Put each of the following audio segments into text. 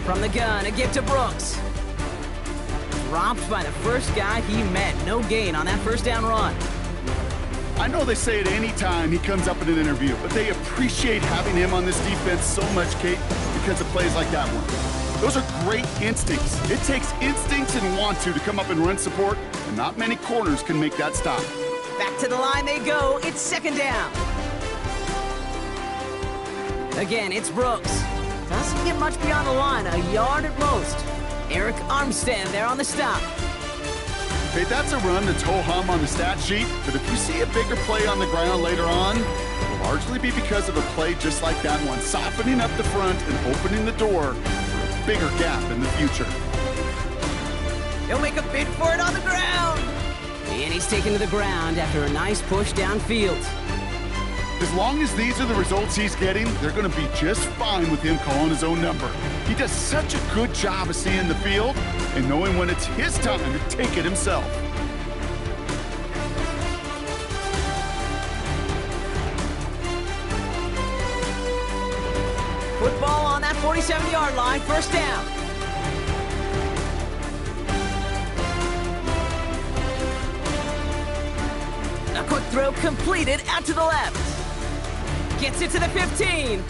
From the gun, a give to Brooks. Dropped by the first guy he met. No gain on that first down run. I know they say it any time he comes up in an interview, but they appreciate having him on this defense so much, Kate, because of plays like that one. Those are great instincts. It takes instincts and want to come up and run support, and not many corners can make that stop. Back to the line they go. It's second down. Again, it's Brooks. Doesn't get much beyond the line, a yard at most. Eric Armstead there on the stop. Hey, that's a run that's ho-hum on the stat sheet, but if you see a bigger play on the ground later on, it'll largely be because of a play just like that one, softening up the front and opening the door for a bigger gap in the future. He'll make a bid for it on the ground. And he's taken to the ground after a nice push downfield. As long as these are the results he's getting, they're going to be just fine with him calling his own number. He does such a good job of seeing the field and knowing when it's his time to take it himself. Football on that 47-yard line, first down. A quick throw completed out to the left. Gets it to the 15.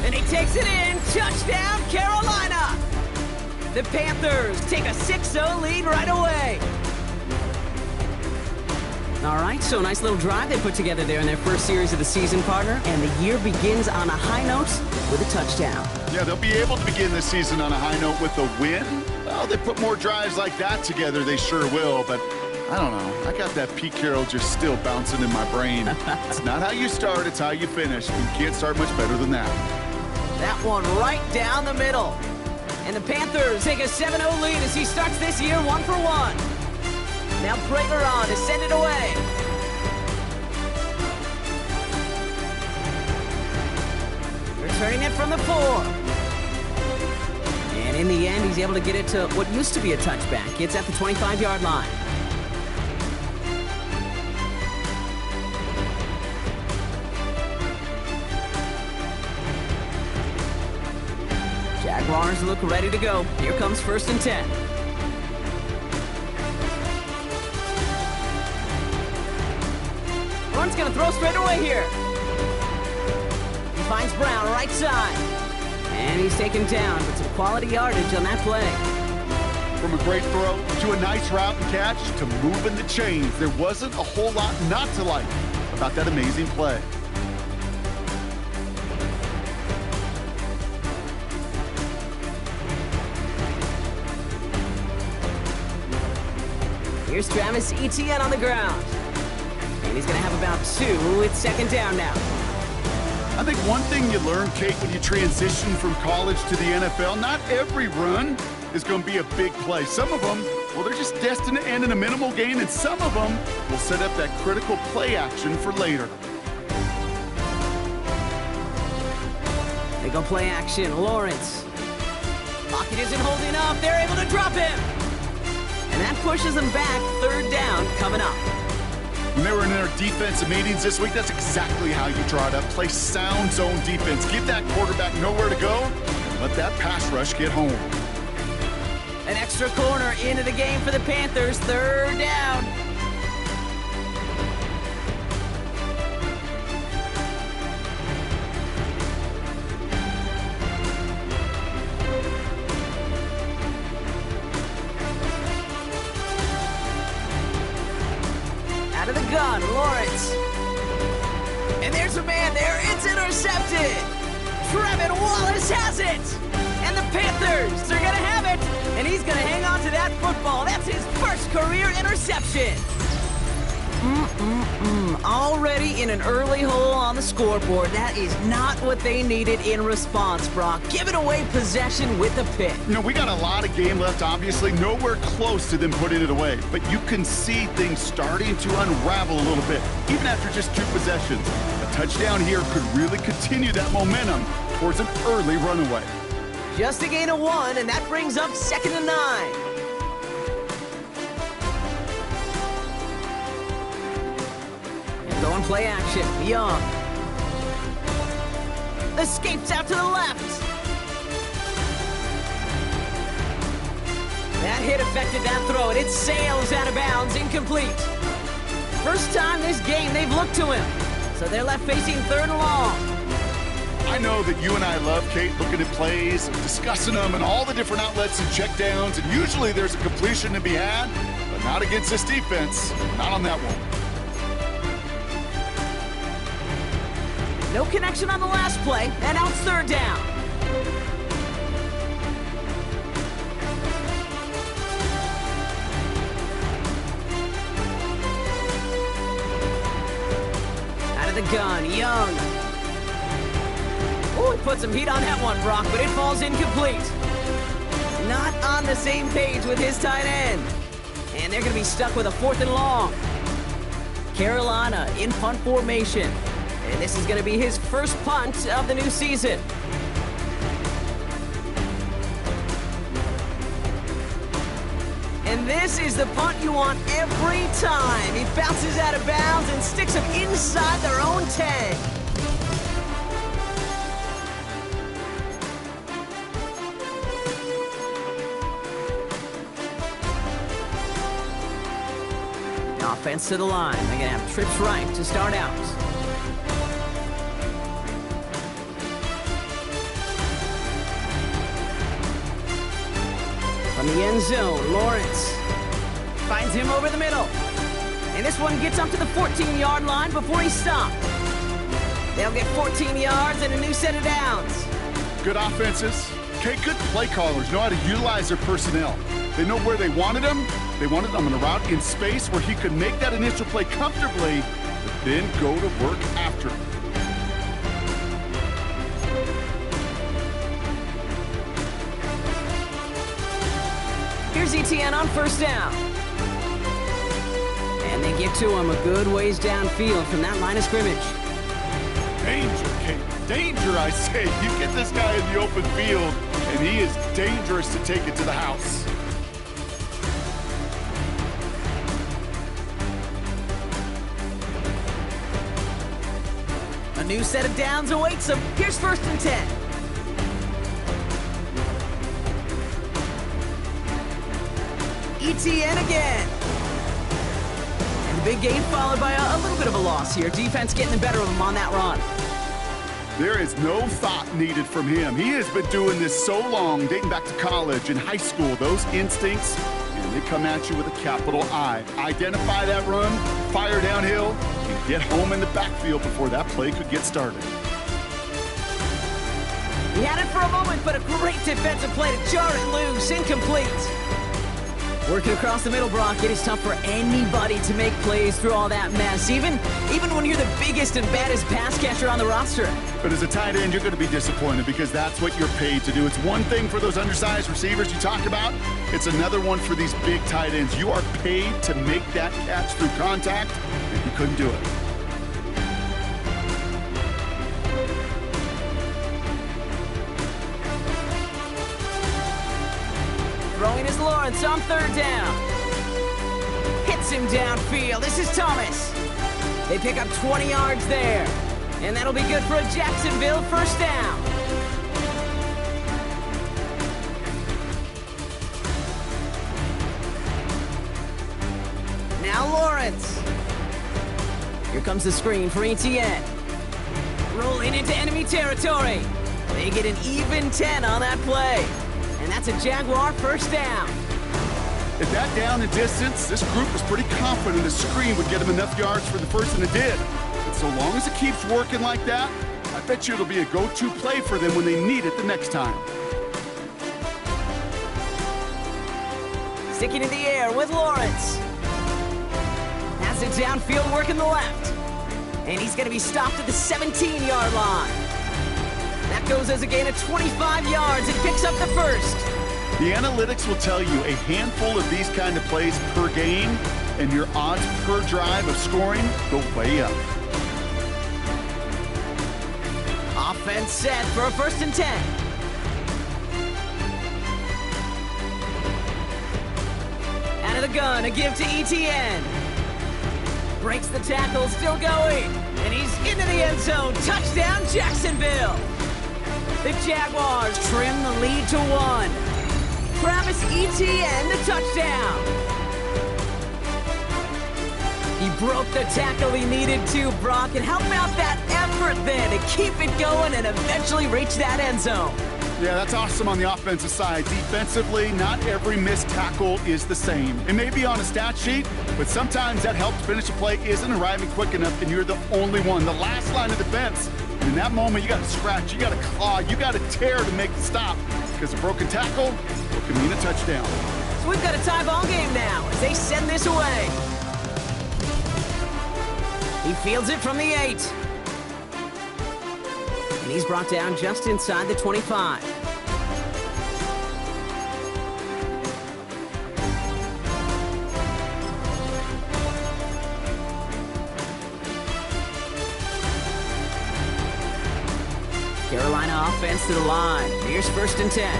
And he takes it in. Touchdown, Carolina. The Panthers take a 6-0 lead right away. All right, so a nice little drive they put together there in their first series of the season, partner. And the year begins on a high note with a touchdown. Yeah, they'll be able to begin the season on a high note with a win. Well, they put more drives like that together, they sure will, but I don't know. I got that Pete Carroll just still bouncing in my brain. It's not how you start, it's how you finish. You can't start much better than that. That one right down the middle. And the Panthers take a 7-0 lead as he starts this year 1 for 1. Now Prater on to send it away. Returning it from the 4. And in the end, he's able to get it to what used to be a touchback. It's at the 25-yard line. Jaguars look ready to go. Here comes 1st and 10. Horn's gonna throw straight away here. He finds Brown right side. And he's taken down with some quality yardage on that play. From a great throw to a nice route and catch to moving the chains, there wasn't a whole lot not to like about that amazing play. Here's Travis Etienne on the ground. And he's going to have about 2. It's second down now. I think one thing you learn, Kate, when you transition from college to the NFL, not every run is going to be a big play. Some of them, well, they're just destined to end in a minimal gain, and some of them will set up that critical play action for later. They go play action. Lawrence. Pocket isn't holding up. They're able to drop him. And that pushes them back. Third down coming up. When they were in their defensive meetings this week, that's exactly how you draw it up. Play sound zone defense. Give that quarterback nowhere to go, and let that pass rush get home. An extra corner into the game for the Panthers. Third down. Out of the gun, Lawrence. And there's a man there. It's intercepted. Trevin Wallace has it. And the Panthers are going to have it. And he's going to hang on to that football. That's his first career interception. Already in an early hole on the scoreboard. That is not what they needed in response, Brock. Giving away possession with the pick. You know, we got a lot of game left, obviously. Nowhere close to them putting it away. But you can see things starting to unravel a little bit, even after just 2 possessions. A touchdown here could really continue that momentum towards an early runaway. Just a gain of 1, and that brings up 2nd and 9. Going play action. Young. Escapes out to the left. That hit affected that throw, and it sails out of bounds, incomplete. First time this game they've looked to him, so they're left facing 3rd and long. I know that you and I love, Kate, looking at plays, discussing them, and all the different outlets and checkdowns, and usually there's a completion to be had, but not against this defense, not on that one. No connection on the last play, and now it's 3rd down. Out of the gun, Young. Oh, he put some heat on that one, Brock, but it falls incomplete. Not on the same page with his tight end. And they're going to be stuck with a 4th and long. Carolina in punt formation. And this is going to be his first punt of the new season. And this is the punt you want every time. He bounces out of bounds and sticks them inside their own 10. Offense to the line. They're going to have trips right to start out. From the end zone, Lawrence finds him over the middle. And this one gets up to the 14-yard line before he's stopped. They'll get 14 yards and a new set of downs. Good offenses. Okay, good play callers know how to utilize their personnel. They know where they wanted him. They wanted him on a route in space where he could make that initial play comfortably, but then go to work after it. Here's ETN on 1st down. And they get to him a good ways downfield from that line of scrimmage. Danger, Kate. Danger, I say. You get this guy in the open field, and he is dangerous to take it to the house. A new set of downs awaits him. Here's 1st and 10. ETN again. And the big gain followed by a little bit of a loss here. Defense getting the better of him on that run. There is no thought needed from him. He has been doing this so long, dating back to college and high school. Those instincts, and they come at you with a capital I. Identify that run, fire downhill, and get home in the backfield before that play could get started. He had it for a moment, but a great defensive play to jar it loose. Incomplete. Working across the middle, Brock, it is tough for anybody to make plays through all that mess, even when you're the biggest and baddest pass catcher on the roster. But as a tight end, you're going to be disappointed because that's what you're paid to do. It's one thing for those undersized receivers you talked about. It's another one for these big tight ends. You are paid to make that catch through contact, and he couldn't do it. Throwing is Lawrence on 3rd down. Hits him downfield. This is Thomas. They pick up 20 yards there. And that'll be good for a Jacksonville 1st down. Now Lawrence. Here comes the screen for ETN. Rolling into enemy territory. They get an even 10 on that play. And that's a Jaguar 1st down. At that down and distance, this group was pretty confident the screen would get him enough yards for the first, and it did. But so long as it keeps working like that, I bet you it'll be a go-to play for them when they need it the next time. Sticking in the air with Lawrence. Has it downfield working the left. And he's going to be stopped at the 17-yard line. That goes as a gain of 25 yards and picks up the 1st. The analytics will tell you a handful of these kind of plays per game, and your odds per drive of scoring go way up. Offense set for a 1st and 10. Out of the gun, a give to ETN. Breaks the tackle, still going. And he's into the end zone. Touchdown, Jacksonville. The Jaguars trim the lead to 1. Travis Etienne, the touchdown. He broke the tackle he needed to, Brock, and how about that effort then to keep it going and eventually reach that end zone? Yeah, that's awesome on the offensive side. Defensively, not every missed tackle is the same. It may be on a stat sheet, but sometimes that help to finish a play isn't arriving quick enough, and you're the only one. The last line of defense, and in that moment, you got to scratch, you got to claw, you got to tear to make the stop, because a broken tackle can mean a touchdown. So we've got a tie ball game now as they send this away. He fields it from the 8. And he's brought down just inside the 25. Carolina offense to the line. Here's 1st and 10.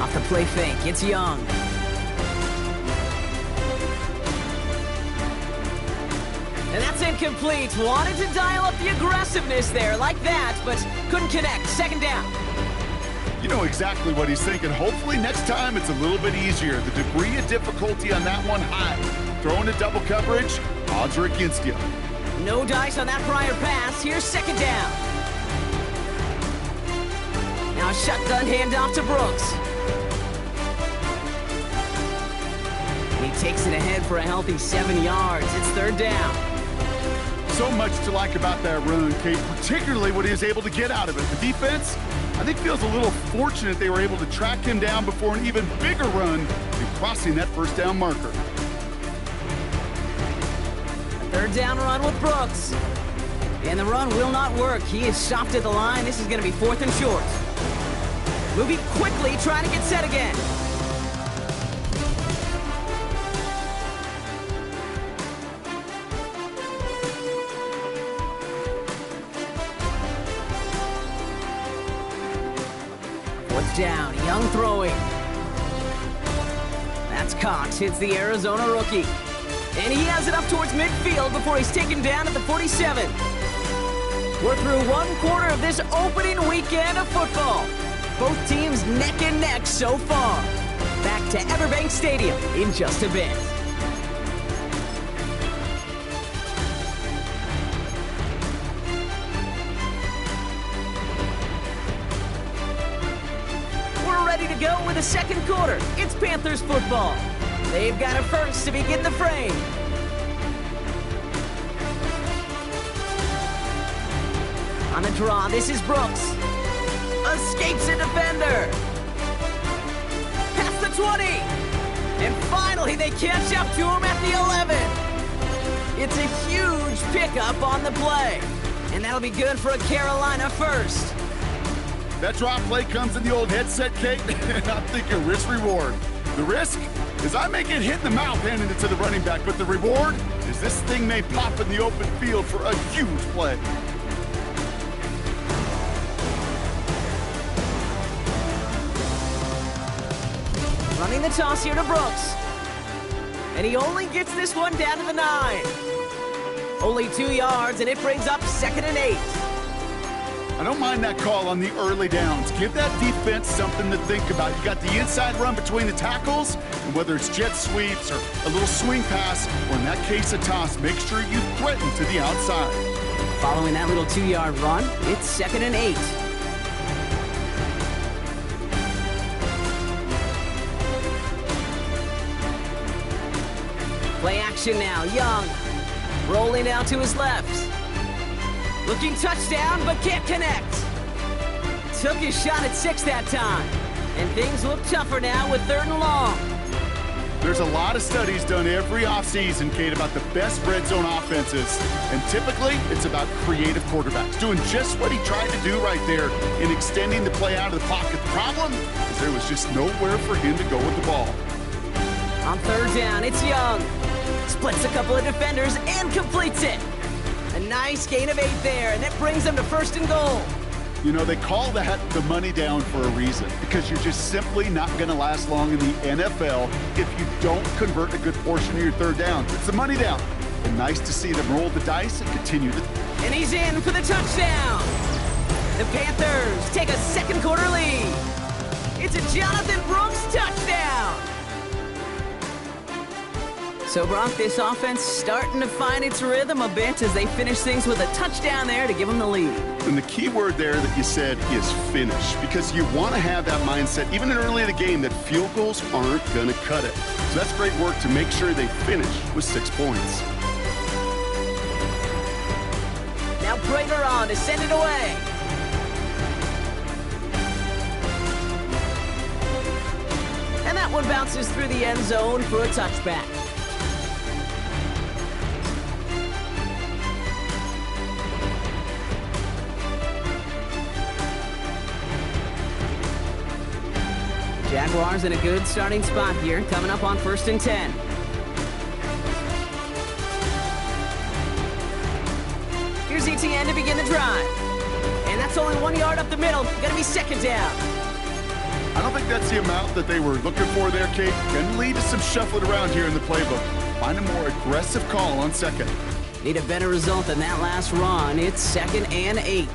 Off the play fake, it's Young. And that's incomplete. Wanted to dial up the aggressiveness there like that, but couldn't connect. 2nd down. You know exactly what he's thinking. Hopefully next time it's a little bit easier. The degree of difficulty on that one high. Throwing to double coverage, odds are against you. No dice on that prior pass. Here's 2nd down. Now a shotgun handoff to Brooks. And he takes it ahead for a healthy 7 yards. It's 3rd down. So much to like about that run, Kate, particularly what he was able to get out of it. The defense, I think, feels a little fortunate they were able to track him down before an even bigger run and crossing that 1st down marker. A 3rd down run with Brooks. And the run will not work. He is stopped at the line. This is going to be 4th and short. Moving quickly, trying to get set again. Down, Young throwing. That's Cox, hits the Arizona rookie. And he has it up towards midfield before he's taken down at the 47. We're through 1 quarter of this opening weekend of football. Both teams neck and neck so far. Back to Everbank Stadium in just a bit. To go with the 2nd quarter. It's Panthers football. They've got a first to begin the frame. On the draw, this is Brooks. Escapes a defender. Past the 20. And finally, they catch up to him at the 11. It's a huge pickup on the play. And that'll be good for a Carolina first. That drop play comes in the old headset, Kate, and I'm thinking risk-reward. The risk is I may get hit in the mouth handing it to the running back, but the reward is this thing may pop in the open field for a huge play. Running the toss here to Brooks. And he only gets this one down to the 9. Only 2 yards, and it brings up 2nd and 8. I don't mind that call on the early downs. Give that defense something to think about. You got the inside run between the tackles, and whether it's jet sweeps or a little swing pass, or in that case a toss, make sure you threaten to the outside. Following that little 2-yard run, it's 2nd and 8. Play action now, Young. Rolling out to his left. Looking touchdown, but can't connect. Took his shot at 6 that time. And things look tougher now with 3rd and long. There's a lot of studies done every offseason, Kate, about the best red zone offenses. And typically, it's about creative quarterbacks, doing just what he tried to do right there in extending the play out of the pocket. The problem is there was just nowhere for him to go with the ball. On 3rd down, it's Young. Splits a couple of defenders and completes it. A nice gain of 8 there, and that brings them to 1st and goal. You know, they call that the money down for a reason, because you're just simply not going to last long in the NFL if you don't convert a good portion of your 3rd downs. It's the money down. And nice to see them roll the dice and continue to... And he's in for the touchdown. The Panthers take a second quarter lead. It's a Jonathan Brooks touchdown. So, Brock, this offense starting to find its rhythm a bit as they finish things with a touchdown there to give them the lead. And the key word there that you said is finish, because you want to have that mindset, even in early in the game, that field goals aren't going to cut it. So that's great work to make sure they finish with 6 points. Now Prater on to send it away. And that one bounces through the end zone for a touchback. Jaguars in a good starting spot here, coming up on 1st and 10. Here's ETN to begin the drive. And that's only 1 yard up the middle. Gonna be 2nd down. I don't think that's the amount that they were looking for there, Kate. Can lead to some shuffling around here in the playbook. Find a more aggressive call on 2nd. Need a better result than that last run. It's 2nd and 8.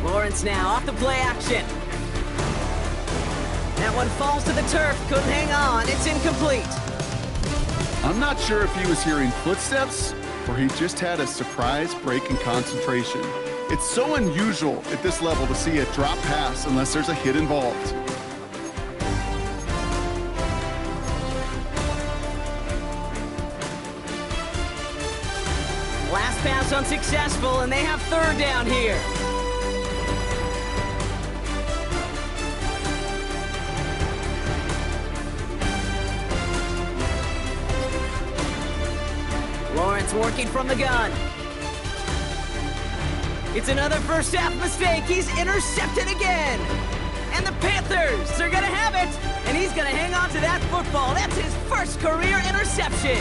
Lawrence now off the play action. That one falls to the turf. Couldn't hang on. It's incomplete. I'm not sure if he was hearing footsteps or he just had a surprise break in concentration. It's so unusual at this level to see a drop pass unless there's a hit involved. Last pass unsuccessful, and they have 3rd down here. Lawrence working from the gun. It's another first half mistake. He's intercepted again. And the Panthers are going to have it. And he's going to hang on to that football. That's his first career interception.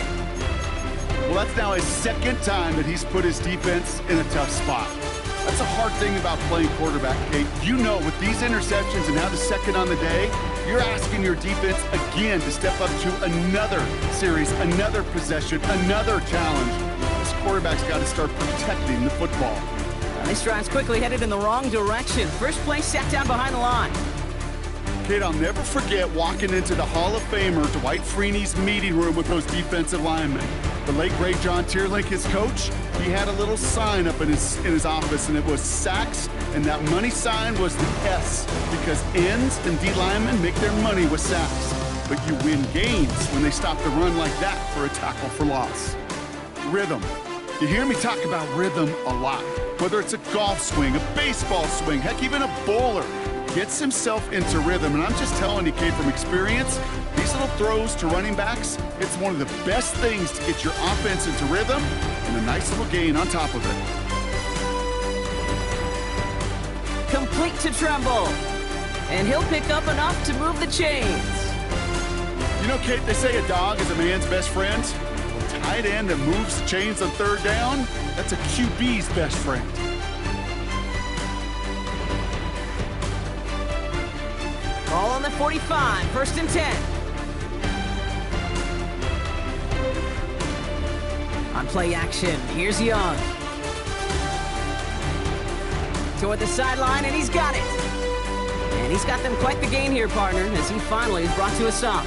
Well, that's now his 2nd time that he's put his defense in a tough spot. That's a hard thing about playing quarterback, Kate. You know, with these interceptions and now the 2nd on the day, you're asking your defense again to step up to another series, another possession, another challenge. This quarterback's got to start protecting the football. This drive's quickly headed in the wrong direction. First play set down behind the line. Kate, I'll never forget walking into the Hall of Famer Dwight Freeney's meeting room with those defensive linemen. The late, great John Tierlink, his coach, he had a little sign up in his office, and it was sacks, and that money sign was the S, because ends and D linemen make their money with sacks. But you win games when they stop the run like that for a tackle for loss. Rhythm. You hear me talk about rhythm a lot. Whether it's a golf swing, a baseball swing, heck, even a bowler gets himself into rhythm. And I'm just telling you, Kate, from experience, these little throws to running backs, it's one of the best things to get your offense into rhythm and a nice little gain on top of it. Complete to Tremble. And he'll pick up enough to move the chains. You know, Kate, they say a dog is a man's best friend. A tight end that moves the chains on 3rd down, that's a QB's best friend. Ball on the 45, 1st and 10. On play action, here's Young. Toward the sideline, and he's got it. And he's got them quite the gain here, partner, as he finally is brought to a stop.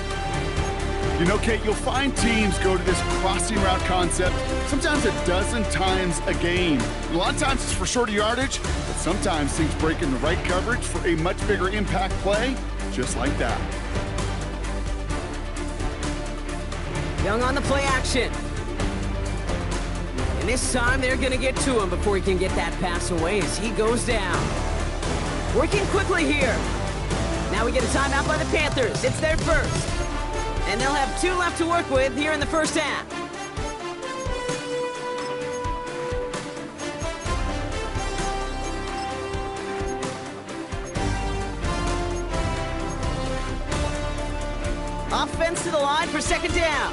You know, Kate, you'll find teams go to this crossing route concept sometimes a dozen times a game. A lot of times it's for shorter yardage, but sometimes things break in the right coverage for a much bigger impact play, just like that. Young on the play action. And this time they're going to get to him before he can get that pass away as he goes down. Working quickly here. Now we get a timeout by the Panthers. It's their first. And they'll have 2 left to work with here in the first half. Offense to the line for 2nd down.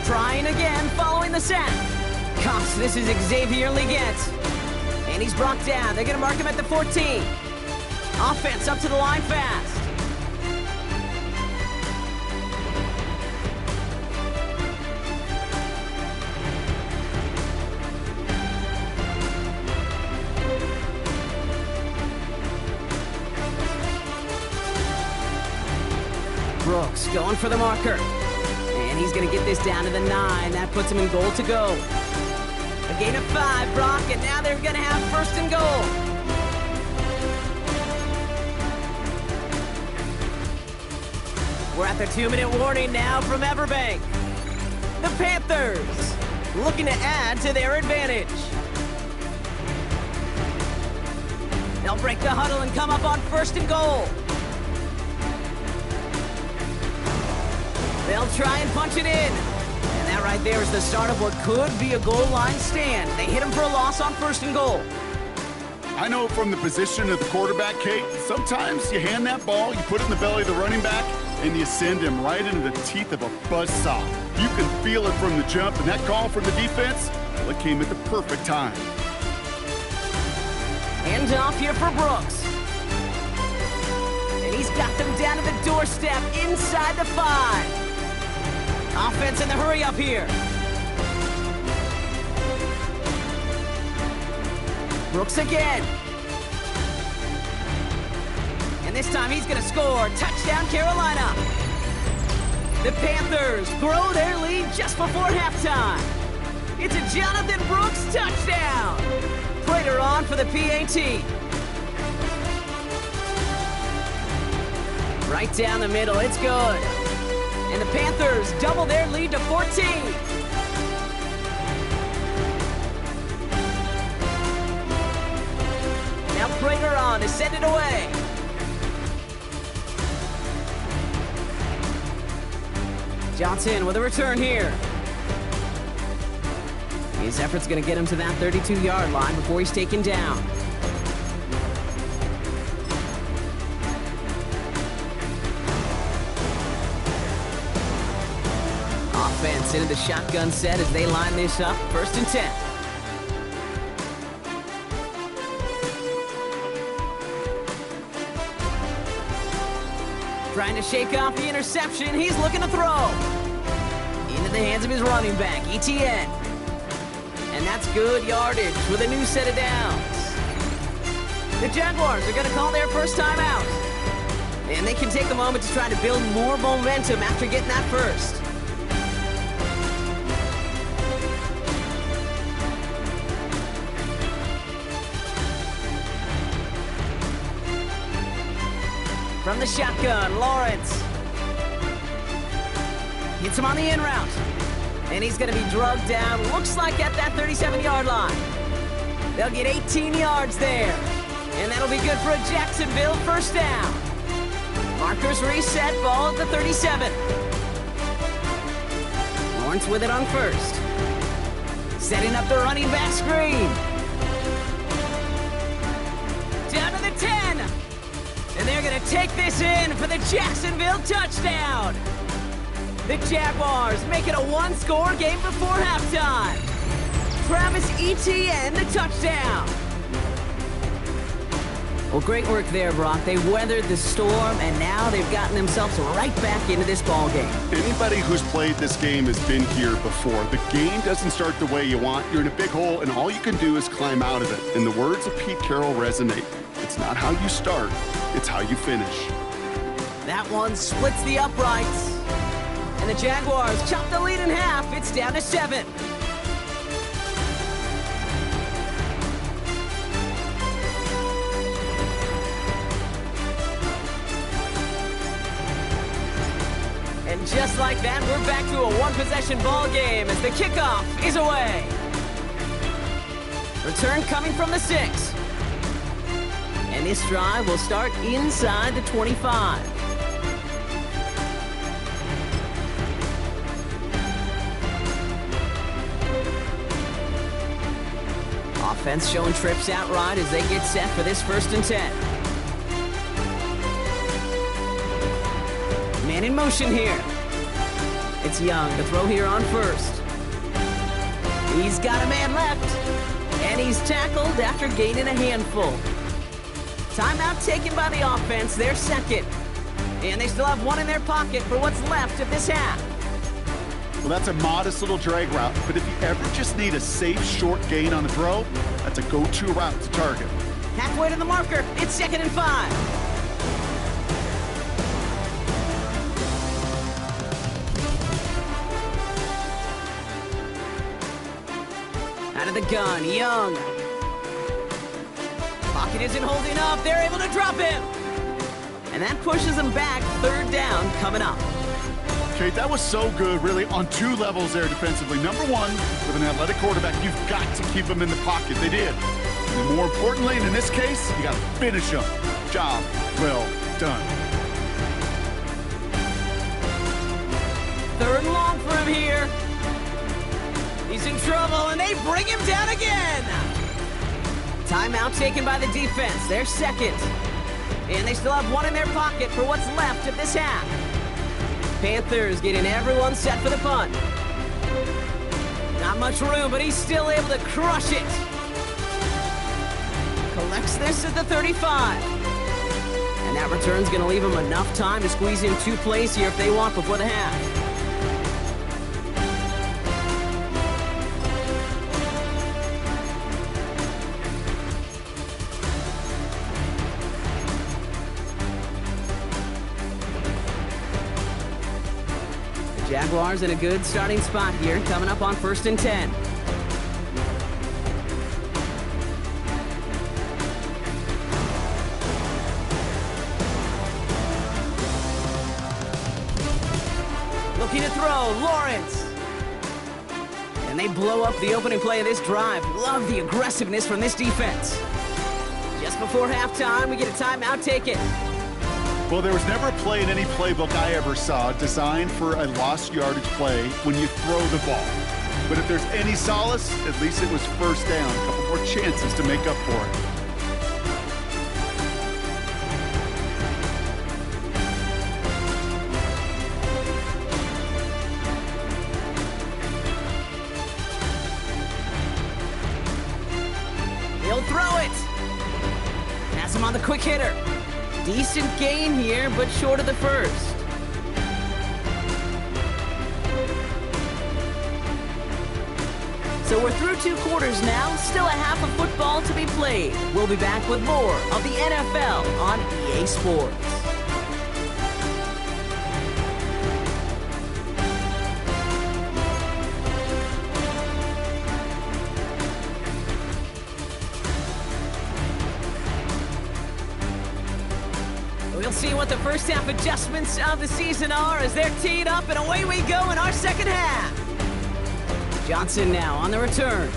Trying again following the sack. Gosh, this is Xavier Leggett. And he's brought down. They're going to mark him at the 14. Offense up to the line fast. Brooks going for the marker. And he's going to get this down to the 9. That puts him in goal to go. A gain of 5, Brock, and now they're going to have first and goal. We're at the 2-minute warning now from Everbank. The Panthers looking to add to their advantage. They'll break the huddle and come up on first and goal. They'll try and punch it in. And that right there is the start of what could be a goal line stand. They hit him for a loss on first and goal. I know from the position of the quarterback, Kate, sometimes you hand that ball, you put it in the belly of the running back, and you send him right into the teeth of a buzzsaw. You can feel it from the jump, and that call from the defense, well, it came at the perfect time. Hand off here for Brooks. And he's got them down to the doorstep inside the 5. Offense in the hurry up here. Brooks again. And this time he's going to score. Touchdown, Carolina. The Panthers grow their lead just before halftime. It's a Jonathan Brooks touchdown. Prater on for the PAT. Right down the middle, it's good. And the Panthers double their lead to 14. Now Prater on to send it away. Johnson with a return here. His effort's going to get him to that 32-yard line before he's taken down. Offense into the shotgun set as they line this up. First and 10. Trying to shake off the interception. He's looking to throw. Into the hands of his running back, ETN. And that's good yardage with a new set of downs. The Jaguars are going to call their first time out. And they can take a moment to try to build more momentum after getting that first. From the shotgun, Lawrence. Hits him on the in route. And he's going to be drugged down, looks like at that 37-yard line. They'll get 18 yards there. And that'll be good for a Jacksonville first down. Markers reset, ball at the 37. Lawrence with it on first. Setting up the running back screen. Down to the 10. And they're going to take this in for the Jacksonville touchdown. The Jaguars make it a one-score game before halftime. Travis Etienne, the touchdown. Well, great work there, Brock. They weathered the storm, and now they've gotten themselves right back into this ball game. Anybody who's played this game has been here before. The game doesn't start the way you want. You're in a big hole, and all you can do is climb out of it. And the words of Pete Carroll resonate. It's not how you start, it's how you finish. That one splits the uprights. And the Jaguars chop the lead in half. It's down to 7. And just like that, we're back to a one-possession ball game as the kickoff is away. Return coming from the 6. And this drive will start inside the 25. Offense showing trips out right as they get set for this first and 10. Man in motion here. It's Young to throw here on first. He's got a man left, and he's tackled after gaining a handful. Timeout taken by the offense, their second. And they still have one in their pocket for what's left of this half. Well, that's a modest little drag route, but if you ever just need a safe, short gain on the throw, that's a go-to route to target. Halfway to the marker, it's 2nd and 5. Out of the gun, Young. Pocket isn't holding up, they're able to drop him. And that pushes them back, 3rd down coming up. Kate, that was so good, really, on 2 levels there defensively. Number one, with an athletic quarterback, you've got to keep him in the pocket. They did. And more importantly, and in this case, you got to finish him. Job well done. 3rd and long for him here. He's in trouble, and they bring him down again. Timeout taken by the defense, their second. And they still have one in their pocket for what's left of this half. Panthers getting everyone set for the punt. Not much room, but he's still able to crush it. Collects this at the 35. And that return's going to leave him enough time to squeeze in 2 plays here if they want before the half. Jaguars in a good starting spot here, coming up on 1st and 10. Looking to throw, Lawrence. And they blow up the opening play of this drive. Love the aggressiveness from this defense. Just before halftime, we get a timeout taken. Well, there was never a play in any playbook I ever saw designed for a lost yardage play when you throw the ball. But if there's any solace, at least it was 1st down. A couple more chances to make up for it. He'll throw it. Pass him on the quick hitter. Decent gain here, but short of the 1st. So we're through 2 quarters now, still a half of football to be played. We'll be back with more of the NFL on EA Sports. We'll see what the first half adjustments of the season are as they're teed up, and away we go in our second half. Johnson now on the return.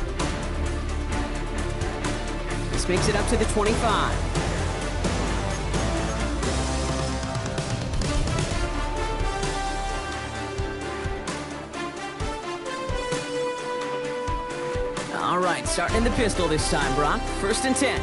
This makes it up to the 25. All right, starting in the pistol this time, Brock. 1st and 10.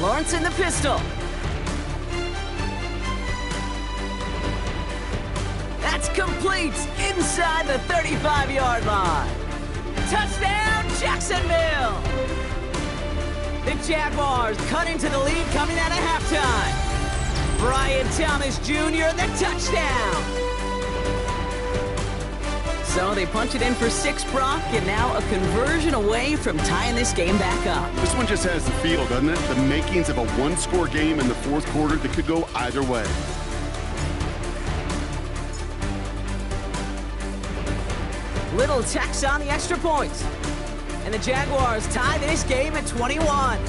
Lawrence in the pistol. That's complete inside the 35-yard line. Touchdown, Jacksonville! The Jaguars cut into the lead coming out of halftime. Brian Thomas Jr. the touchdown. So they punch it in for 6, Brock, and now a conversion away from tying this game back up. This one just has the feel, doesn't it? The makings of a 1-score game in the 4th quarter that could go either way. Little tacks on the extra points. And the Jaguars tie this game at 21.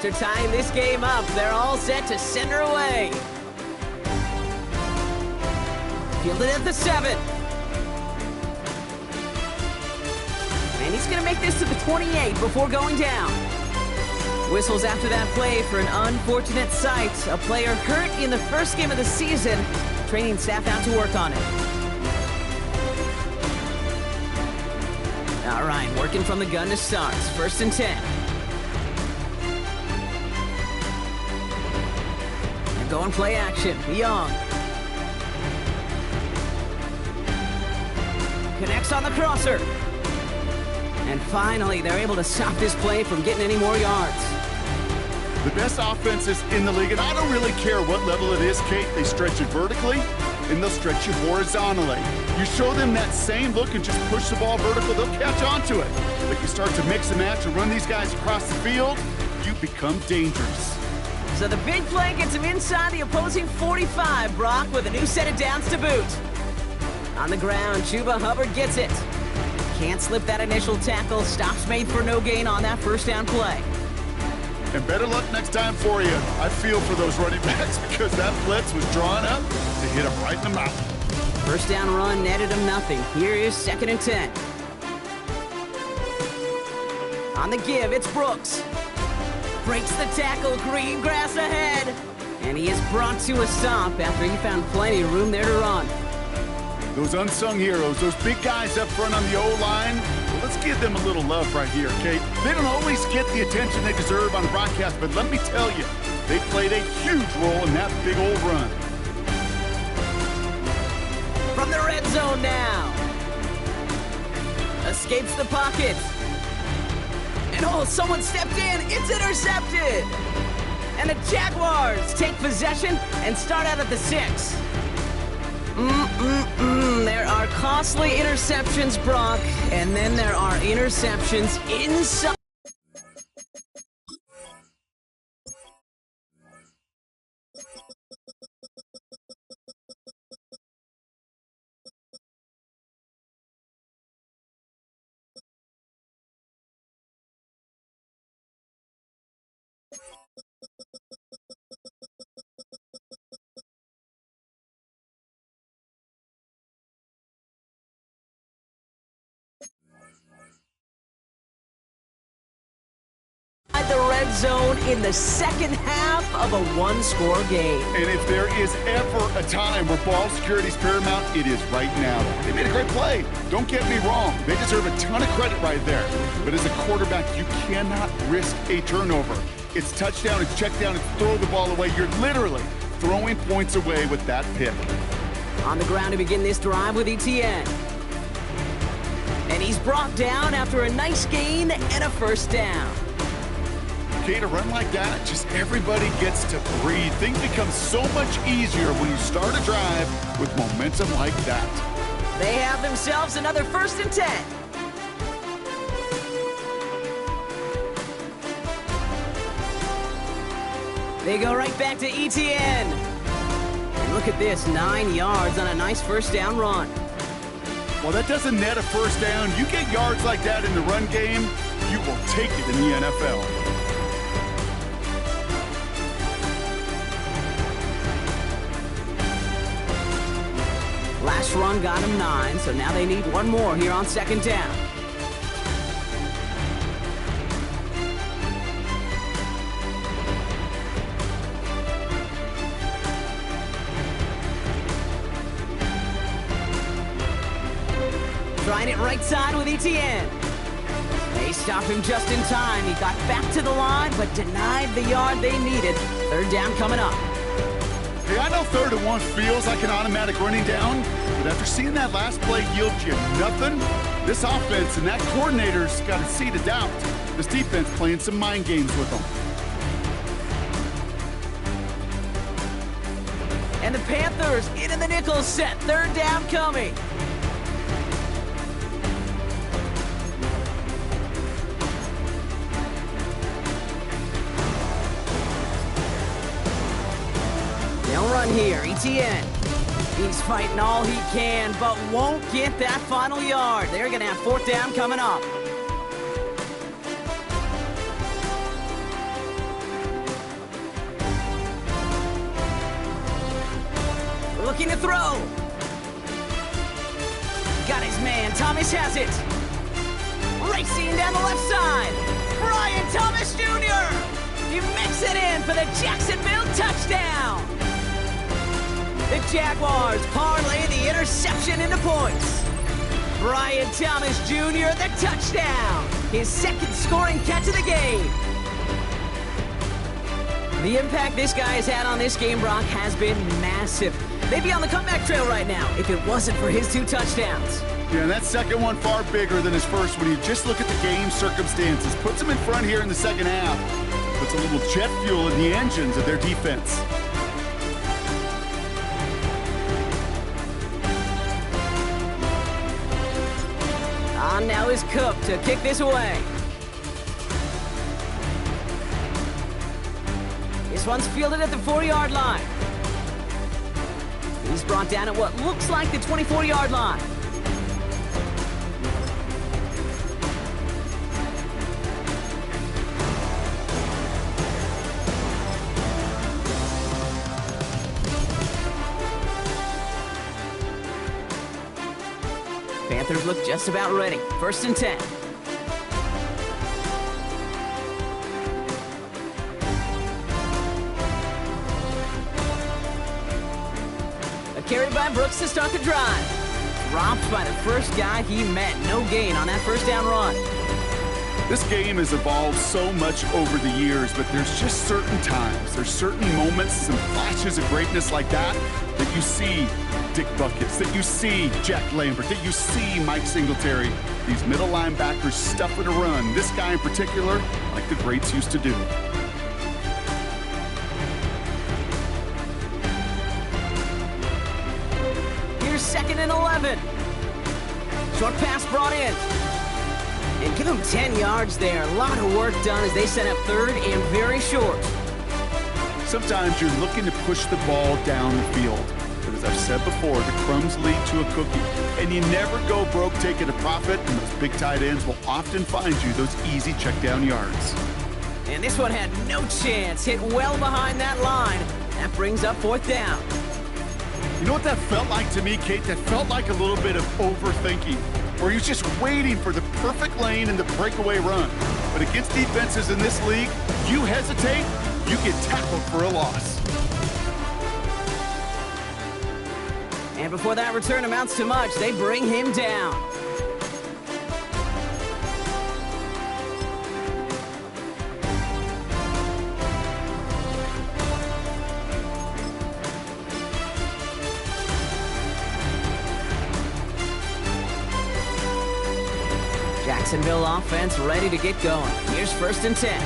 After tying this game up, they're all set to send her away. Fielded at the 7. And he's going to make this to the 28 before going down. Whistles after that play for an unfortunate sight. A player hurt in the first game of the season. Training staff out to work on it. All right, working from the gun to start. 1st and 10. And going play action. Young. Connects on the crosser. And finally, they're able to stop this play from getting any more yards. The best offenses in the league, and I don't really care what level it is, Kate, they stretch it vertically, and they'll stretch you horizontally. You show them that same look and just push the ball vertical, they'll catch on to it. But you start to mix and match and run these guys across the field, you become dangerous. So the big play gets him inside the opposing 45, Brock, with a new set of downs to boot. On the ground, Chuba Hubbard gets it. Can't slip that initial tackle. Stops made for no gain on that 1st down play. And better luck next time for you. I feel for those running backs because that blitz was drawn up to hit him right in the mouth. 1st down run netted him nothing. Here is 2nd and 10. On the give, it's Brooks. Breaks the tackle, green grass ahead. And he is brought to a stop after he found plenty of room there to run. Those unsung heroes, those big guys up front on the O-line, well, let's give them a little love right here, Kate. They don't always get the attention they deserve on the broadcast, but let me tell you, they played a huge role in that big old run. From the red zone now. Escapes the pocket. And oh, someone stepped in. It's intercepted. And the Jaguars take possession and start out at the 6. There are costly interceptions, Brock, and then there are interceptions inside. The red zone in the 2nd half of a 1-score game. And if there is ever a time where ball security is paramount, it is right now. They made a great play. Don't get me wrong. They deserve a ton of credit right there. But as a quarterback, you cannot risk a turnover. It's touchdown, it's check down, it's throw the ball away. You're literally throwing points away with that pick. On the ground to begin this drive with Etienne. And he's brought down after a nice gain and a 1st down. Okay, to run like that, just everybody gets to breathe. Things become so much easier when you start a drive with momentum like that. They have themselves another 1st and 10. They go right back to Etienne. And look at this, 9 yards on a nice 1st down run. Well, that doesn't net a 1st down. You get yards like that in the run game, you will take it in the NFL. Last run got him 9, so now they need one more here on 2nd down. Trying it right side with Etienne. They stop him just in time. He got back to the line, but denied the yard they needed. 3rd down coming up. Hey, I know 3rd and 1 feels like an automatic running down, but after seeing that last play yield you nothing, this offense and that coordinator's got a seed of doubt. This defense playing some mind games with them. And the Panthers into the nickel set. 3rd down coming. They'll run here. Etienne. He's fighting all he can, but won't get that final yard. They're going to have 4th down coming up. looking to throw. Got his man, Thomas has it. Racing down the left side. Brian Thomas Jr. He makes it in for the Jacksonville touchdown. The Jaguars parlay the interception into points. Brian Thomas Jr. the touchdown. His second scoring catch of the game. The impact this guy has had on this game, Brock, has been massive. They'd be on the comeback trail right now if it wasn't for his 2 touchdowns. Yeah, and that second one far bigger than his first when you just look at the game circumstances. Puts him in front here in the second half. Puts a little jet fuel in the engines of their defense. On now is Cook to kick this away. This one's fielded at the 4-yard line. He's brought down at what looks like the 24-yard line. Panthers look just about ready. 1st and 10. A carry by Brooks to start the drive. Dropped by the first guy he met. No gain on that first down run. This game has evolved so much over the years, but there's just certain times, there's certain moments, some flashes of greatness like that you see Dick Buckets, that you see Jack Lambert, that you see Mike Singletary. These middle linebackers stuffing a run. This guy in particular, like the greats used to do. Here's 2nd and 11. Short pass brought in. And give them 10 yards there. A lot of work done as they set up 3rd and very short. Sometimes you're looking to push the ball down the field. But as I've said before, the crumbs lead to a cookie. And you never go broke taking a profit, and those big tight ends will often find you those easy check down yards. And this one had no chance. Hit well behind that line. That brings up 4th down. You know what that felt like to me, Kate? That felt like a little bit of overthinking, where he was just waiting for the perfect lane and the breakaway run. But against defenses in this league, you hesitate, you get tackled for a loss. And before that return amounts to much, they bring him down. Jacksonville offense ready to get going. Here's 1st and 10.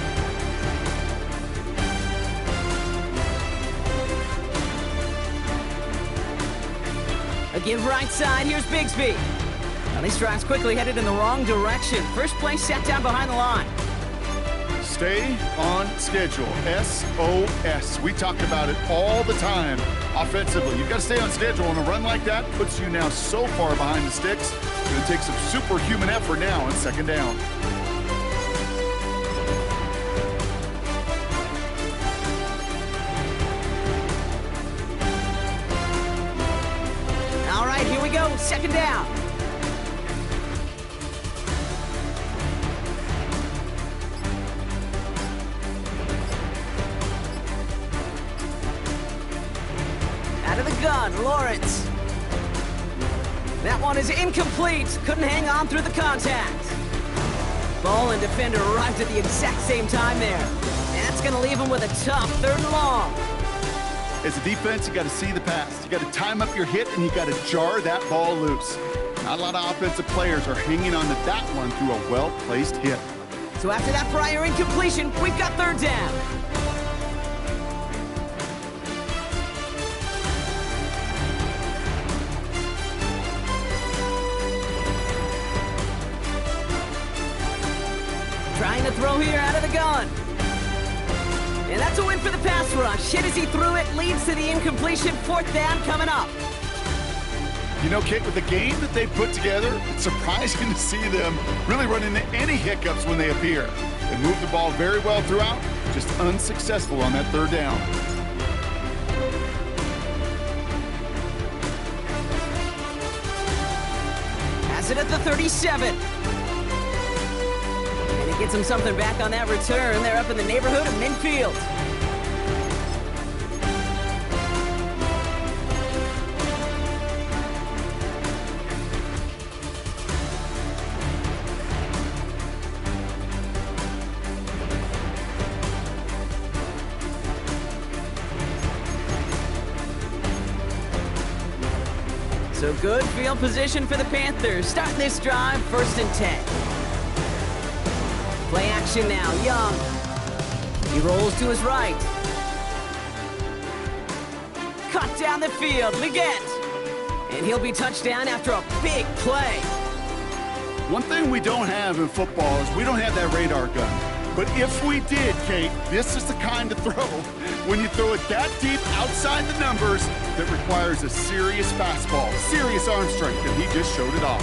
A give right side, here's Bigsby. Now these drives quickly headed in the wrong direction. First play set down behind the line. Stay on schedule. SOS. We talk about it all the time offensively. You've got to stay on schedule, and a run like that puts you now so far behind the sticks. It's going to take some superhuman effort now on 2nd down. All right, here we go. 2nd down. Out of the gun, Lawrence. That one is incomplete. Couldn't hang on through the contact. Ball and defender arrived at the exact same time there. And that's going to leave him with a tough 3rd and long. As a defense, you got to see the pass. You got to time up your hit, and you got to jar that ball loose. Not a lot of offensive players are hanging on to that one through a well-placed hit. So after that prior incompletion, we've got 3rd down. Trying to throw here out of the gun. And that's a win for the pass rush. Hit as he threw it, leads to the incompletion. 4th down coming up. You know, Kate, with the game that they put together, it's surprising to see them really run into any hiccups when they appear. They moved the ball very well throughout, just unsuccessful on that 3rd down. has it at the 37. And he gets him something back on that return. They're up in the neighborhood of midfield. So good field position for the Panthers. Starting this drive, 1st and 10. Play action now, Young. He rolls to his right. Cut down the field, Leggett. And he'll be touchdown after a big play. One thing we don't have in football is we don't have that radar gun. But if we did, Kate, this is the kind of throw when you throw it that deep outside the numbers that requires a serious fastball, serious arm strength, and he just showed it off.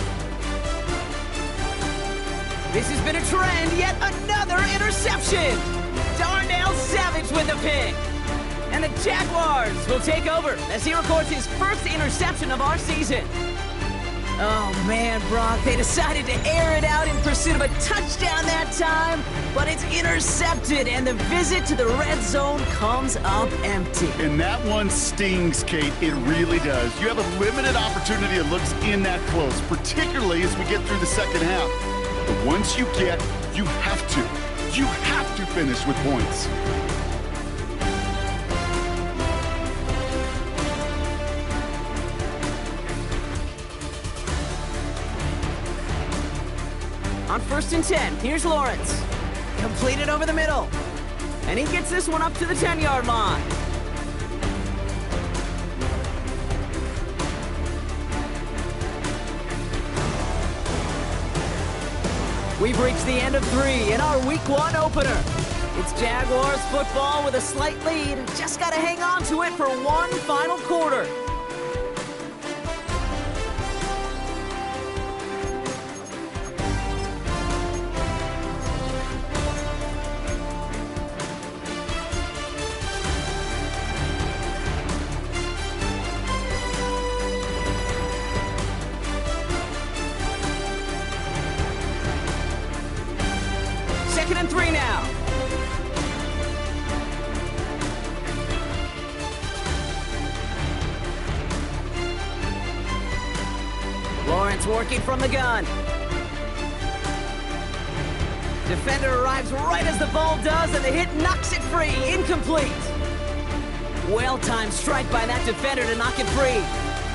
This has been a trend, yet another interception. Darnell Savage with the pick. And the Jaguars will take over as he records his first interception of our season. Oh man, Brock, they decided to air it out in pursuit of a touchdown that time, but it's intercepted and the visit to the red zone comes up empty. And that one stings, Kate. It really does. You have a limited opportunity that looks in that close, particularly as we get through the second half. But once you have to finish with points. On 1st and 10, here's Lawrence. Completed over the middle. And he gets this one up to the 10-yard line. We've reached the end of 3 in our Week 1 opener. It's Jaguars football with a slight lead. Just got to hang on to it for one final quarter. Second and 3 now. Lawrence working from the gun. Defender arrives right as the ball does, and the hit knocks it free. Incomplete. Well-timed strike by that defender to knock it free.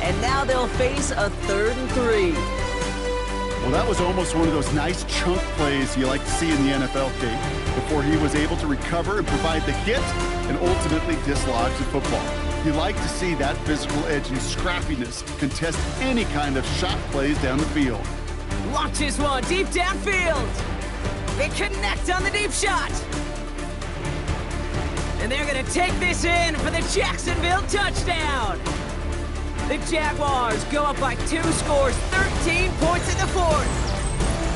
And now they'll face a 3rd and 3. Well, that was almost one of those nice chunk plays you like to see in the NFL, Kate, before he was able to recover and provide the hit and ultimately dislodge the football. You like to see that physical edge and scrappiness to contest any kind of shot plays down the field. Launches one deep downfield. They connect on the deep shot. And they're going to take this in for the Jacksonville touchdown. The Jaguars go up by 2 scores, 13 points in the 4th.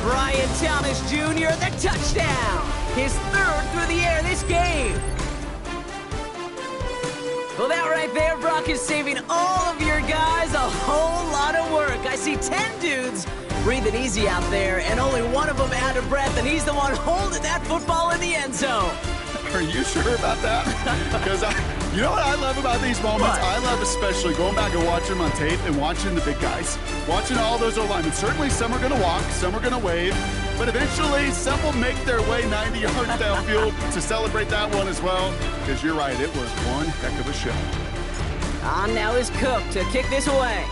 Brian Thomas Jr., the touchdown. His 3rd through the air this game. Well, that right there, Brock, is saving all of your guys a whole lot of work. I see 10 dudes breathing easy out there, and only one of them out of breath, and he's the one holding that football in the end zone. Are you sure about that? Because you know what I love about these moments? What? I love especially going back and watching them on tape and watching the big guys. Watching all those O-linemen. Certainly some are going to walk, some are going to wave, but eventually some will make their way 90 yards downfield to celebrate that one as well. Because you're right, it was one heck of a show. On now is Cook to kick this away.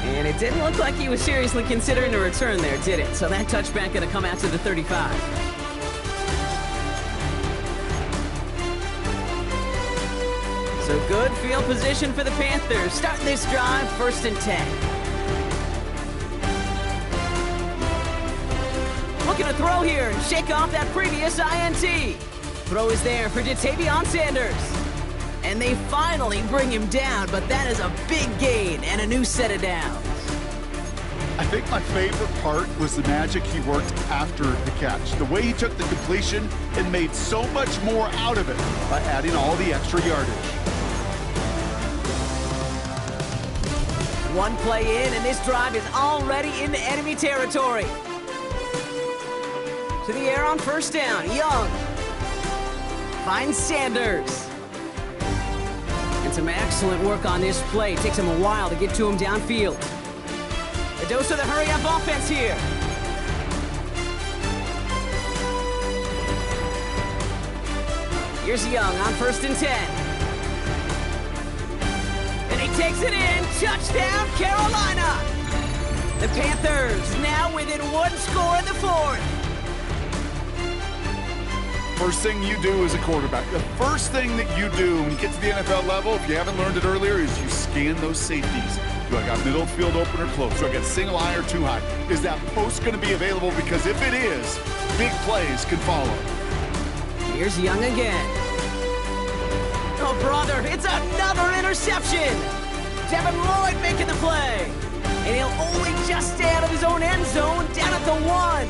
And it didn't look like he was seriously considering a return there, did it? So that touchback going to come out to the 35. So good field position for the Panthers. Starting this drive, 1st and 10. Looking to throw here and shake off that previous INT. Throw is there for Jatavion Sanders. And they finally bring him down, but that is a big gain and a new set of downs. I think my favorite part was the magic he worked after the catch. The way he took the completion and made so much more out of it by adding all the extra yardage. One play in, and this drive is already into enemy territory. To the air on first down, Young. Finds Sanders. And some excellent work on this play. Takes him a while to get to him downfield. A dose of the hurry-up offense here. Here's Young on first and 10. And he takes it in. Touchdown, Carolina! The Panthers now within one score in the fourth. First thing you do as a quarterback, the first thing that you do when you get to the NFL level, if you haven't learned it earlier, is you scan those safeties. Do I got middle field open or close? Do I got single high or two high? Is that post going to be available? Because if it is, big plays can follow. Here's Young again. Oh, brother, it's another interception. Devin Lloyd making the play. And he'll only just stay out of his own end zone, down at the 1.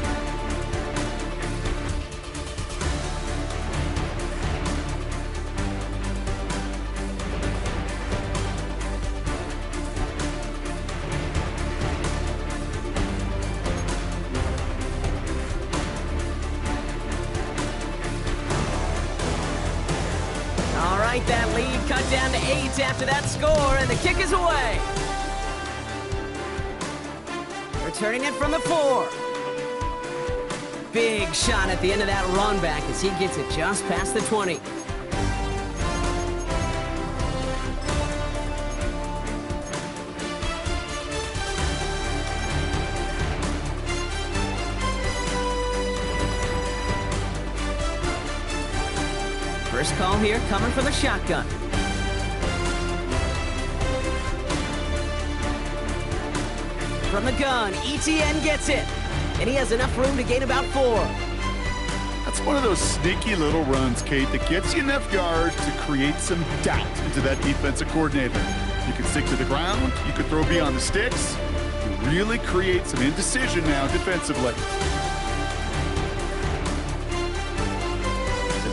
That lead cut down to 8 after that score, and the kick is away. Returning it from the 4. Big shot at the end of that run back as he gets it just past the 20. First call here coming from the shotgun. From the gun, ETN gets it. And he has enough room to gain about 4. That's one of those sneaky little runs, Kate, that gets you enough yards to create some doubt into that defensive coordinator. You can stick to the ground, you could throw beyond the sticks, you really create some indecision now defensively.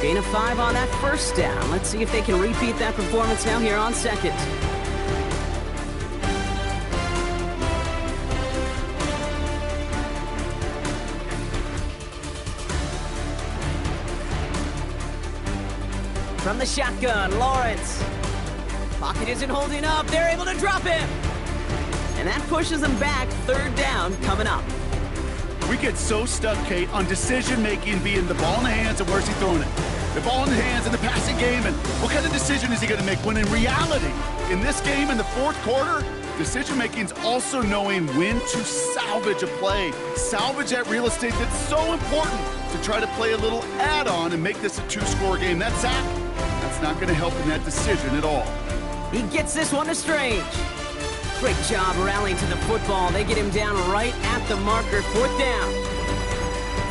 Gain of 5 on that first down. Let's see if they can repeat that performance now here on second. From the shotgun, Lawrence. Pocket isn't holding up. They're able to drop him. And that pushes them back. Third down coming up. We get so stuck, Kate, on decision-making being the ball in the hands and where's he throwing it. The ball in the hands in the passing game, and what kind of decision is he going to make? When in reality, in this game, in the fourth quarter, decision-making is also knowing when to salvage a play. Salvage that real estate that's so important to try to play a little add-on and make this a 2-score game. That sack, that's not going to help in that decision at all. He gets this one to Strange. Great job rallying to the football. They get him down right at the marker. Fourth down.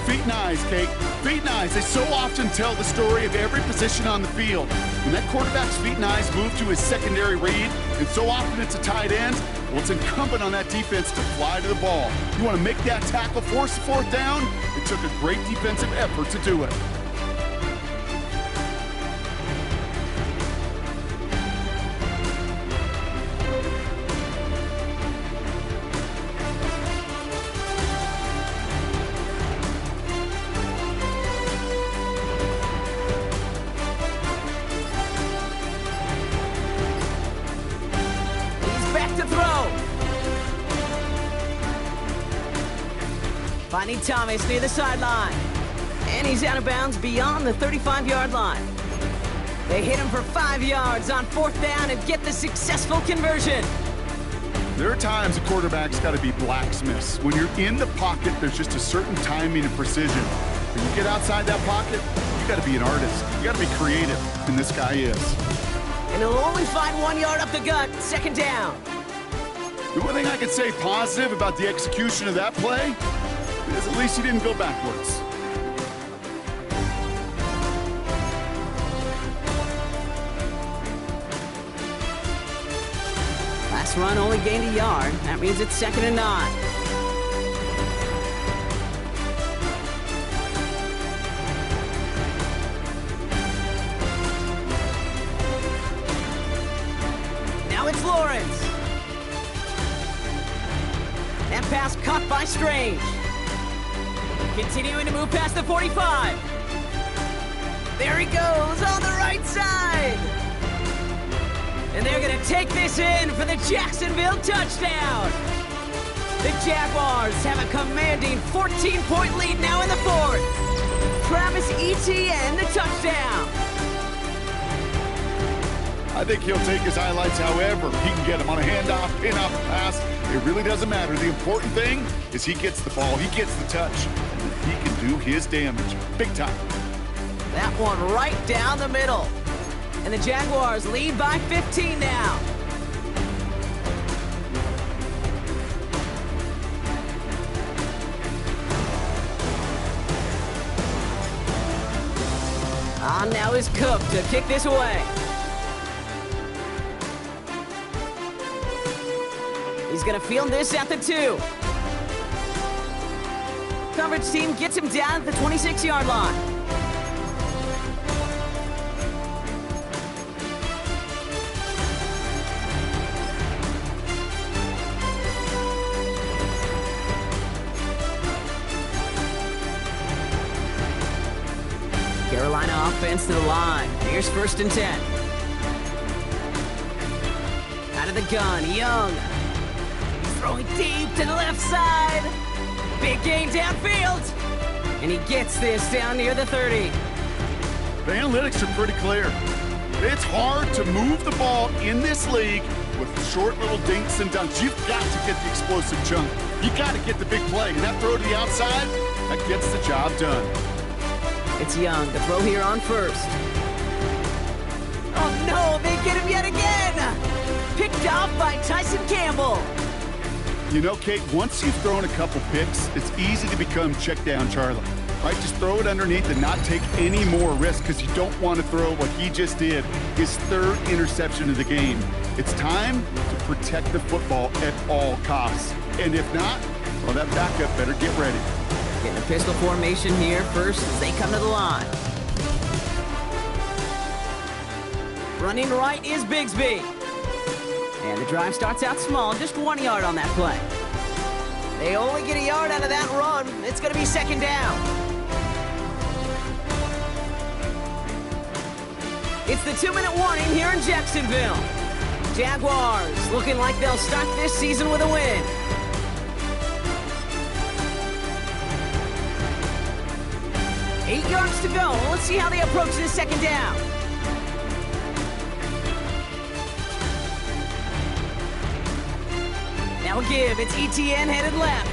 Feet and eyes, Kate. Feet and eyes. They so often tell the story of every position on the field. When that quarterback's feet and eyes move to his secondary read, and so often it's a tight end, well, it's incumbent on that defense to fly to the ball. You want to make that tackle, force the fourth down? It took a great defensive effort to do it. Finding Thomas near the sideline. And he's out of bounds beyond the 35-yard line. They hit him for 5 yards on fourth down and get the successful conversion. There are times a quarterback's got to be blacksmiths. When you're in the pocket, there's just a certain timing and precision. When you get outside that pocket, you got to be an artist. You got to be creative, and this guy is. And he'll only find 1 yard up the gut, second down. The one thing I can say positive about the execution of that play is at least he didn't go backwards. Last run only gained a yard. That means it's 2nd and 9. Now it's Lawrence. pass caught by Strange. Continuing to move past the 45. There he goes on the right side. And they're going to take this in for the Jacksonville touchdown. The Jaguars have a commanding 14-point lead now in the fourth. Travis Etienne, the touchdown. I think he'll take his highlights however he can get them on a handoff, pin-off, pass. It really doesn't matter. The important thing is he gets the ball, he gets the touch, and he can do his damage. Big time. That one right down the middle. And the Jaguars lead by 15 now. On now is Cook to kick this away. He's going to field this at the 2. Coverage team gets him down at the 26-yard line. Carolina offense to the line. Here's 1st and 10. Out of the gun, Young. Throwing deep to the left side. Big gain downfield. And he gets this down near the 30. The analytics are pretty clear. It's hard to move the ball in this league with short little dinks and dunks. You've got to get the explosive chunk. You got to get the big play. And that throw to the outside, that gets the job done. It's Young to throw here on 1st. Oh no, they get him yet again! Picked off by Tyson Campbell. You know, Kate, once you've thrown a couple picks, it's easy to become check down Charlie. Right, just throw it underneath and not take any more risk because you don't want to throw what he just did, his 3rd interception of the game. It's time to protect the football at all costs. And if not, well, that backup better get ready. Getting a pistol formation here first as they come to the line. Running right is Bigsby. And the drive starts out small, just 1 yard on that play. They only get a yard out of that run. It's going to be 2nd down. It's the 2-minute warning here in Jacksonville. Jaguars looking like they'll start this season with a win. Eight yards to go. Let's see how they approach this 2nd down. Now give. It's Etienne headed left.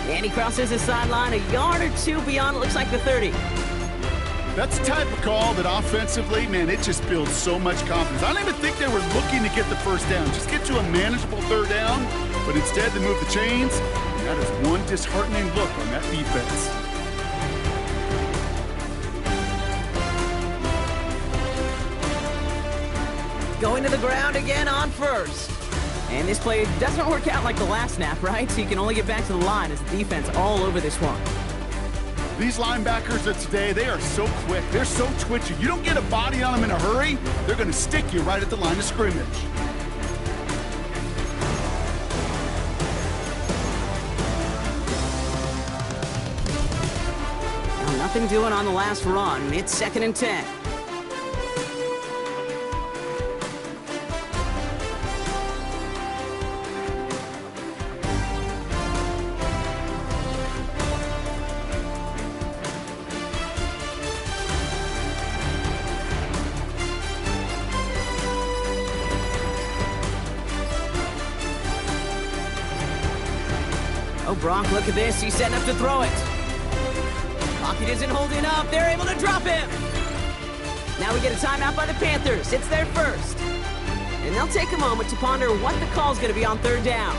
And he crosses the sideline a yard or 2 beyond, it looks like the 30. That's the type of call that offensively, man, it just builds so much confidence. I don't even think they were looking to get the 1st down. Just get to a manageable 3rd down, but instead they move the chains. And that is one disheartening look on that defense. Going to the ground again on 1st. And this play doesn't work out like the last snap, right? So you can only get back to the line as the defense all over this one. These linebackers of today, they are so quick. They're so twitchy. You don't get a body on them in a hurry, they're going to stick you right at the line of scrimmage. Well, nothing doing on the last run. It's 2nd and 10. Oh, Brock, look at this. He's setting up to throw it. Pocket isn't holding up. They're able to drop him. Now we get a timeout by the Panthers. It's their 1st. And they'll take a moment to ponder what the call's going to be on 3rd down.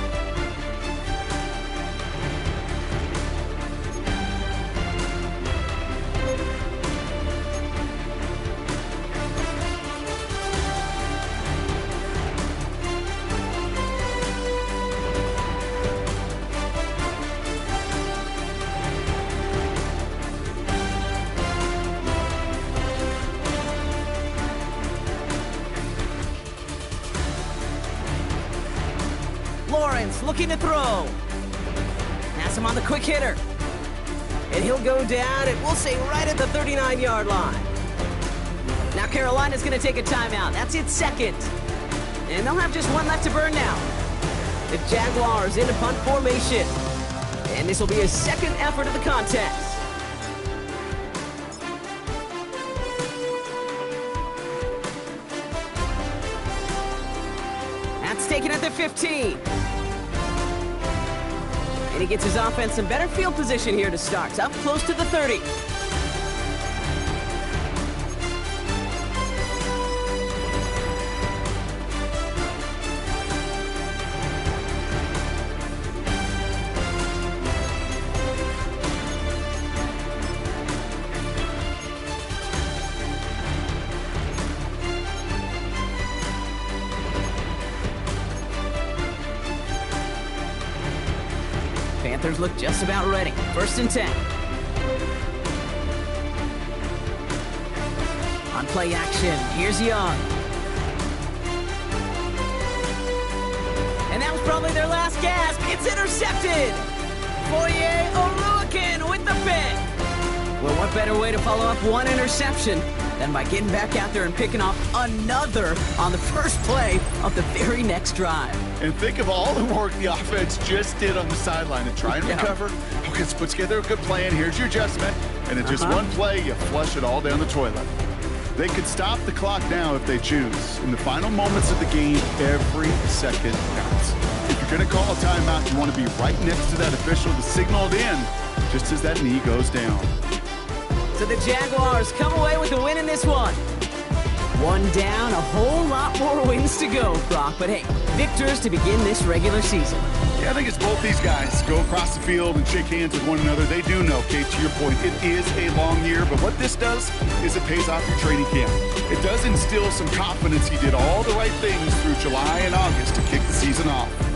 Lawrence looking to throw. Pass him on the quick hitter. And he'll go down, and we'll say right at the 39-yard line. Now Carolina's going to take a timeout. That's its second. And they'll have just one left to burn now. The Jaguars in a punt formation. And this will be a second effort of the contest. That's taken at the 15. And he gets his offense some better field position here to start. Up close to the 30. Panthers look just about ready. 1st and 10. On play action, here's Young. And that was probably their last gasp. It's intercepted. Foye Oluwakin with the pick. Well, what better way to follow up one interception than by getting back out there and picking off another on the first play of the very next drive. And think of all the work the offense just did on the sideline to try and recover. Okay, let's put together a good plan. Here's your adjustment. And in just one play, you flush it all down the toilet. They could stop the clock now if they choose. In the final moments of the game, every second counts. If you're going to call a timeout, you want to be right next to that official to signal it in just as that knee goes down. So the Jaguars come away with a win in this one. One down, a whole lot more wins to go, Brock. But hey, victors to begin this regular season. Yeah, I think it's both these guys go across the field and shake hands with one another. They do know, Kate, to your point, it is a long year. But what this does is it pays off your training camp. It does instill some confidence he did all the right things through July and August to kick the season off.